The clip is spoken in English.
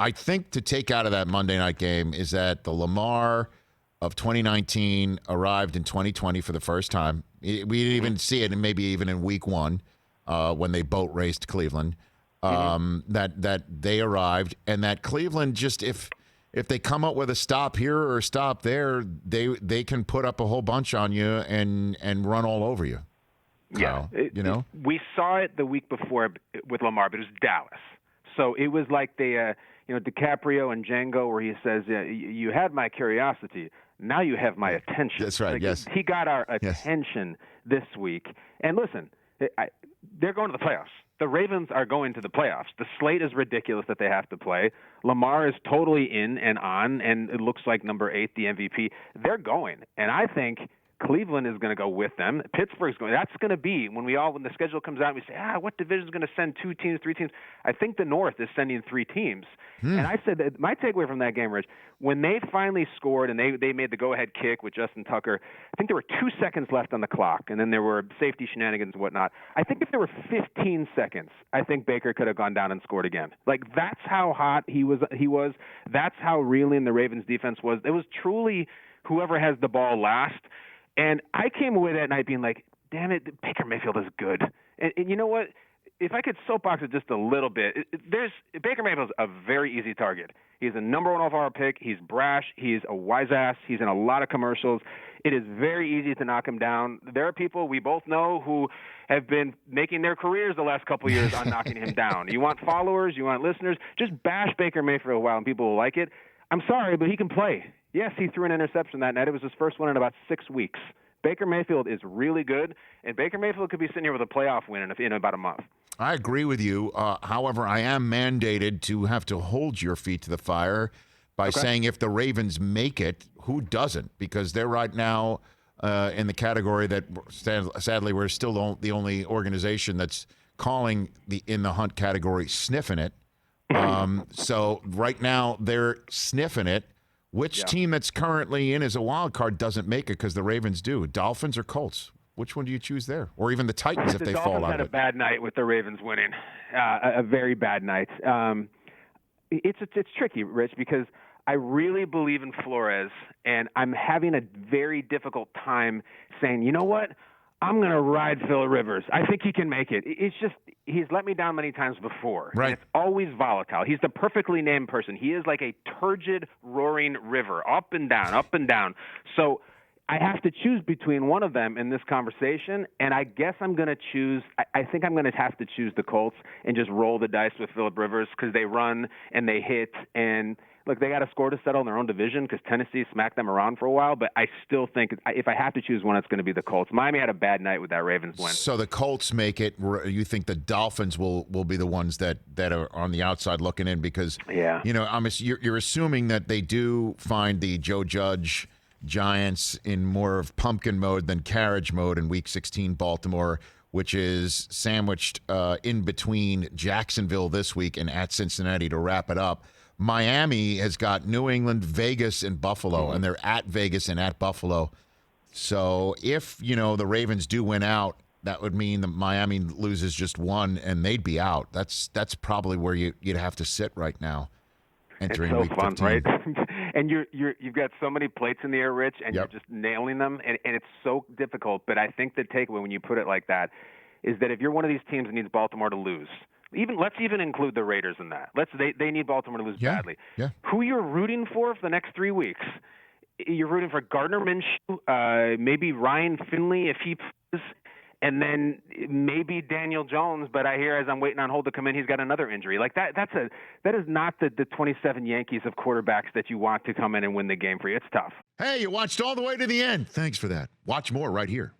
I think to take out of that Monday night game is that the Lamar of 2019 arrived in 2020 for the first time. We didn't even see it, and maybe even in week one when they boat raced Cleveland, that they arrived, and that Cleveland just if they come up with a stop here or a stop there, they can put up a whole bunch on you and run all over you. Yeah, we saw it the week before with Lamar, but it was Dallas. So it was like DiCaprio and Django, where he says, "You had my curiosity, now you have my attention." That's right. Yes, he got our attention this week. And listen, they're going to the playoffs. The Ravens are going to the playoffs. The slate is ridiculous that they have to play. Lamar is totally in and on, and it looks like number 8, the MVP. They're going, and I think Cleveland is going to go with them. Pittsburgh's going. That's going to be when the schedule comes out. We say, what division is going to send 2 teams, 3 teams? I think the North is sending 3 teams. And I said that my takeaway from that game, Rich, when they finally scored and they made the go-ahead kick with Justin Tucker, I think there were 2 seconds left on the clock, and then there were safety shenanigans and whatnot. I think if there were 15 seconds, I think Baker could have gone down and scored again. Like, that's how hot he was. That's how reeling the Ravens defense was. It was truly whoever has the ball last. And I came away that night being like, damn it, Baker Mayfield is good. And you know what? If I could soapbox it just a little bit, Baker Mayfield's a very easy target. He's a number 1 overall pick. He's brash. He's a wise ass. He's in a lot of commercials. It is very easy to knock him down. There are people we both know who have been making their careers the last couple of years on knocking him down. You want followers, you want listeners, just bash Baker Mayfield for a while and people will like it. I'm sorry, but he can play. Yes, he threw an interception that night. It was his first one in about 6 weeks. Baker Mayfield is really good, and Baker Mayfield could be sitting here with a playoff win in about a month. I agree with you. However, I am mandated to have to hold your feet to the fire by saying if the Ravens make it, who doesn't? Because they're right now in the category that, sadly, we're still the only organization that's calling in the hunt category sniffing it. So right now they're sniffing it. Which team that's currently in as a wild card doesn't make it because the Ravens do? Dolphins or Colts? Which one do you choose there? Or even the Titans if they fall out of it? The Dolphins had a bad night with the Ravens winning, a very bad night. It's tricky, Rich, because I really believe in Flores, and I'm having a very difficult time saying, you know what? I'm going to ride Phil Rivers. I think he can make it. It's just he's let me down many times before. Right. And it's always volatile. He's the perfectly named person. He is like a turgid, roaring river, up and down, up and down. So I have to choose between one of them in this conversation, and I guess I'm going to choose – I think I'm going to have to choose the Colts and just roll the dice with Phillip Rivers because they run and they hit and – look, they got to score to settle in their own division because Tennessee smacked them around for a while. But I still think if I have to choose one, it's going to be the Colts. Miami had a bad night with that Ravens win. So the Colts make it. You think the Dolphins will be the ones that are on the outside looking in because, you're assuming that they do find the Joe Judge Giants in more of pumpkin mode than carriage mode in Week 16 Baltimore, which is sandwiched in between Jacksonville this week and at Cincinnati to wrap it up. Miami has got New England, Vegas, and Buffalo, and they're at Vegas and at Buffalo. So if, the Ravens do win out, that would mean that Miami loses just one, and they'd be out. That's probably where you'd have to sit right now entering it's so Week fun, 15. right? And you've got so many plates in the air, Rich, and you're just nailing them, and it's so difficult. But I think the takeaway when you put it like that is that if you're one of these teams that needs Baltimore to lose, let's even include the Raiders in that. They need Baltimore to lose badly. Yeah. Who you're rooting for the next 3 weeks? You're rooting for Gardner Minshew, maybe Ryan Finley if he plays, and then maybe Daniel Jones. But I hear as I'm waiting on hold to come in, he's got another injury. Like that is not the 27 Yankees of quarterbacks that you want to come in and win the game for you. It's tough. Hey, you watched all the way to the end. Thanks for that. Watch more right here.